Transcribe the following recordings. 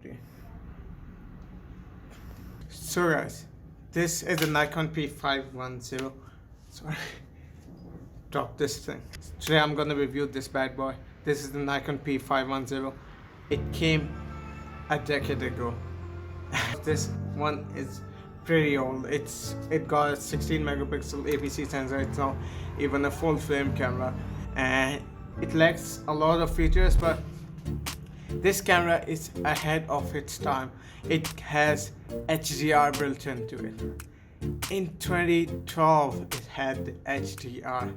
M50. So guys, this is a Nikon P510. Sorry, drop this thing. Today I'm gonna review this bad boy. This is the Nikon P510. It came a decade ago. This one is pretty old. It got a 16 megapixel APC sensor. It's not even a full frame camera, and it lacks a lot of features, but this camera is ahead of its time. It has HDR built into it. In 2012 it had the HDR.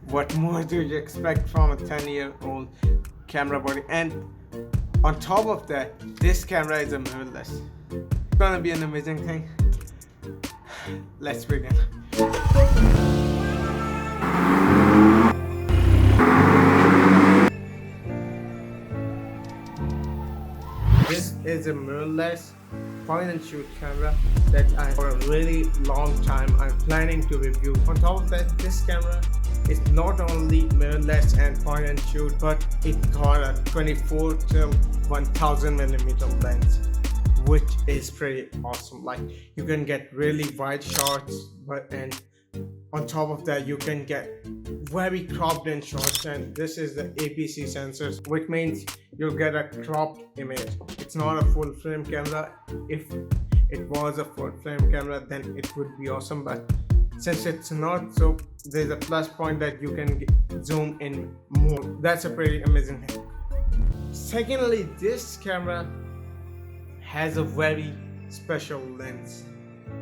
What more do you expect from a 10-year-old camera body? And on top of that, this camera is a mirrorless. It's gonna be an amazing thing. Let's begin. This is a mirrorless point and shoot camera that for a really long time I'm planning to review. On top of that, this camera is not only mirrorless and point and shoot, but it got a 24 till 1000 millimeter lens, which is pretty awesome. Like, you can get really wide shots, and on top of that you can get very cropped in shots, and this is the APC sensors, which means you'll get a cropped image. It's not a full frame camera. If it was a full frame camera, then it would be awesome, but since it's not, so there's a plus point that you can zoom in more. That's a pretty amazing thing. Secondly, this camera has a very special lens.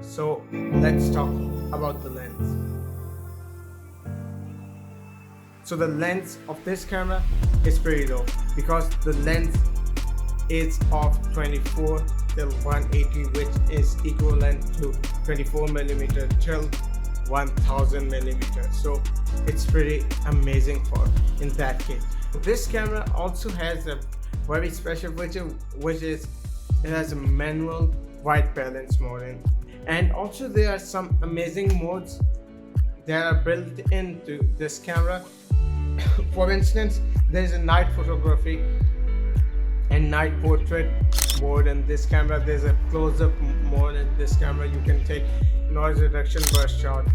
So let's talk about the lens. So the lens of this camera is pretty low because the lens is of 24 till 180, which is equivalent to 24 millimeter till 1000 millimeter. So it's pretty amazing for in that case. This camera also has a very special feature, which is it has a manual white balance mode, and also there are some amazing modes that are built into this camera. For instance, there is a night photography and night portrait mode in this camera. There's a close-up mode in this camera. You can take noise reduction burst shot.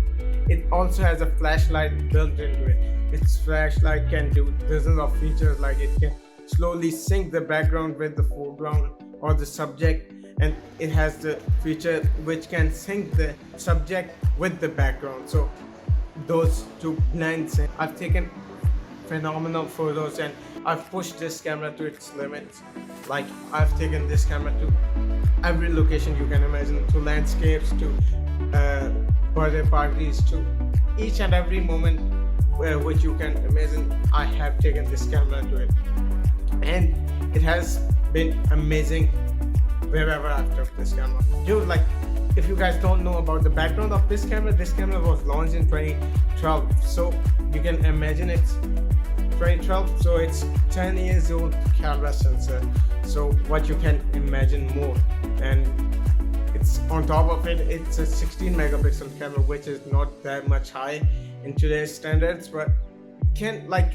It also has a flashlight built into it. Its flashlight can do dozens of features, like it can slowly sync the background with the foreground or the subject, and it has the feature which can sync the subject with the background, so those two blends. I've taken phenomenal photos, and I've pushed this camera to its limits. Like, I've taken this camera to every location you can imagine, to landscapes, to birthday parties, to each and every moment which you can imagine. I have taken this camera to it, and it has been amazing wherever I've took this camera. Dude, like, if you guys don't know about the background of this camera was launched in 2012, so you can imagine it's 2012, so it's 10 years old camera sensor. So what you can imagine more, and it's on top of it, it's a 16 megapixel camera, which is not that much high in today's standards, but can like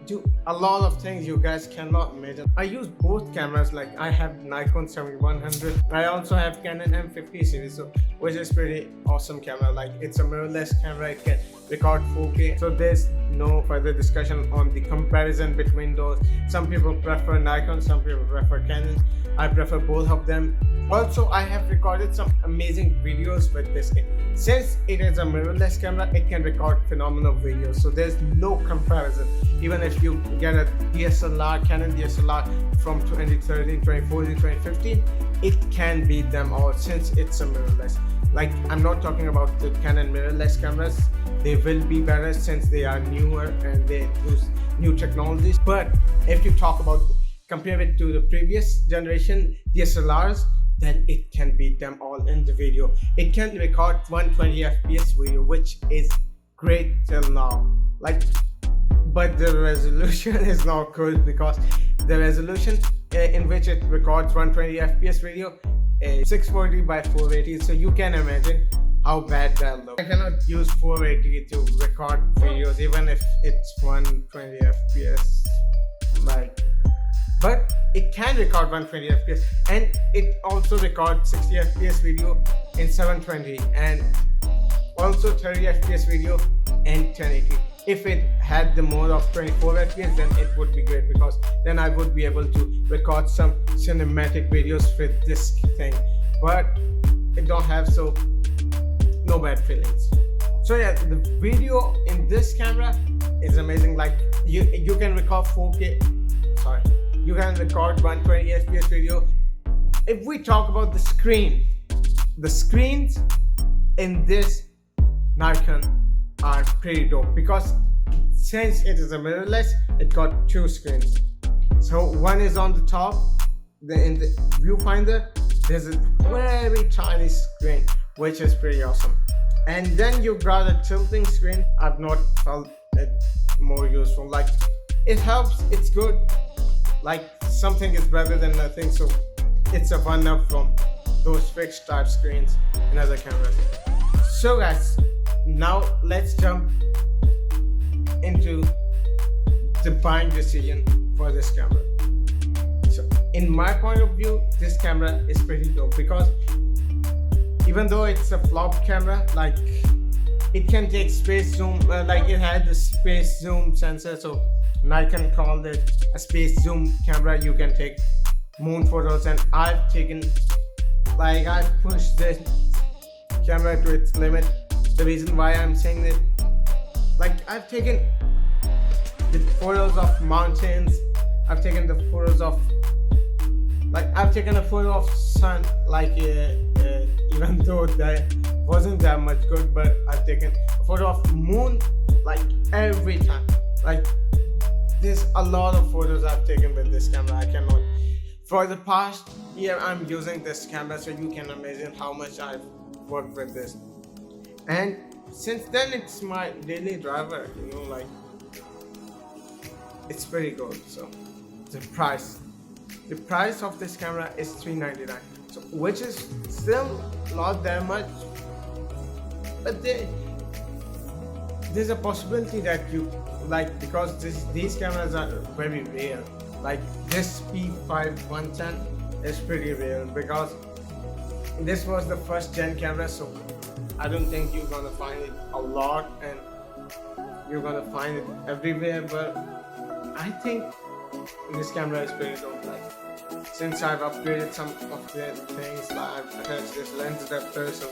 do a lot of things you guys cannot imagine. I use both cameras. Like, I have Nikon 7100. I also have Canon M50 series, so which is pretty awesome camera. Like, it's a mirrorless camera. It can record 4K. So there's no further discussion on the comparison between those. Some people prefer Nikon, some people prefer Canon. I prefer both of them. Also, I have recorded some amazing videos with this camera. Since it is a mirrorless camera, it can record phenomenal videos, so there's no comparison. Even if you get a DSLR, Canon DSLR from 2013, 2014, 2015, it can beat them all since it's a mirrorless. Like, I'm not talking about the Canon mirrorless cameras. They will be better since they are newer and they use new technologies. But if you talk about, compare it to the previous generation DSLRs, then it can beat them all in the video. It can record 120 FPS video, which is great till now. Like, but the resolution is not good, because the resolution in which it records 120 FPS video is 640 by 480. So you can imagine how bad that looks. I cannot use 480 to record videos, even if it's 120 FPS. Like, but it can record 120 fps, and it also records 60 fps video in 720 and also 30 fps video in 1080. If it had the mode of 24 fps, then it would be great, because then I would be able to record some cinematic videos with this thing, but it don't have, so no bad feelings. So yeah, the video in this camera is amazing. Like you can record 4K, sorry, you can record 120 fps video. If we talk about the screens in this Nikon are pretty dope, because since it is a mirrorless, it got two screens. So one is on the top, then in the viewfinder there's a very tiny screen, which is pretty awesome. And then you got a tilting screen. I've not felt it more useful. Like, it helps, it's good, like something is better than nothing, so it's a one up from those fixed type screens in other cameras. So guys, now let's jump into the buying decision for this camera. So in my point of view, this camera is pretty dope, because even though it's a flop camera, like it can take space zoom, like it had the space zoom sensor, so Nikon called it a space zoom camera. You can take moon photos, and I've pushed this camera to its limit. The reason why I'm saying that, like, I've taken the photos of mountains, I've taken the photos of, like, I've taken a photo of sun, like even though that wasn't that much good, but I've taken a photo of moon like every time. Like, there's a lot of photos I've taken with this camera. I cannot. For the past year, I'm using this camera, so you can imagine how much I've worked with this. And since then, it's my daily driver, you know, like, it's pretty good. So the price of this camera is $399, so which is still not that much, but there's a possibility that you like, because these cameras are very rare. Like this P510 is pretty rare, because this was the first gen camera, so I don't think you're gonna find it a lot and you're gonna find it everywhere, but I think this camera is pretty dope. Like, since I've upgraded some of the things, like I've attached this lens adapter, so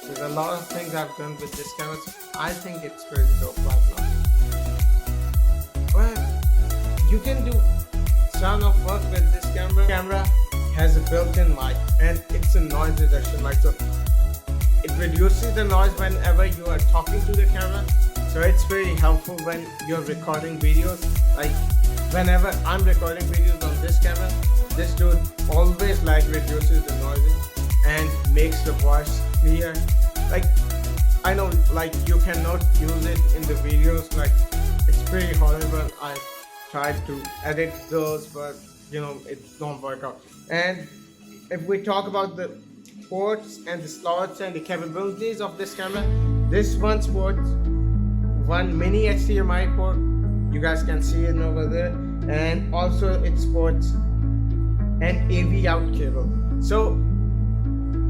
there's a lot of things I've done with this camera, so I think it's pretty dope right now. Well, you can do ton of work with this camera. The camera has a built-in mic, and it's a noise reduction mic, so it reduces the noise whenever you are talking to the camera. So it's very helpful when you're recording videos. Like, whenever I'm recording videos on this camera, this dude always like reduces the noises and makes the voice clear. Like, I know, like, you cannot use it in the videos, like, it's pretty horrible. I tried to edit those, but you know, it don't work out. And if we talk about the ports and the slots and the capabilities of this camera, this one sports one mini HDMI port, you guys can see it over there, and also it sports an AV out cable. So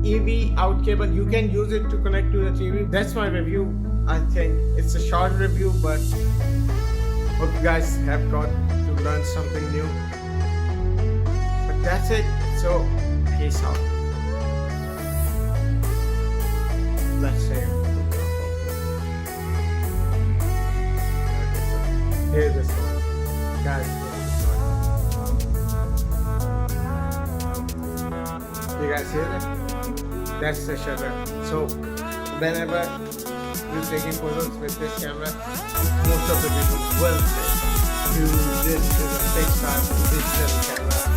AV out cable, you can use it to connect to the TV. That's my review. I think it's a short review, but hope you guys have got to learn something new. But that's it. So peace out. Let's say here's this one, guys. You guys hear that? That's the shutter. So whenever you're taking photos with this camera, most of the people will say, this is a fixed type digital camera.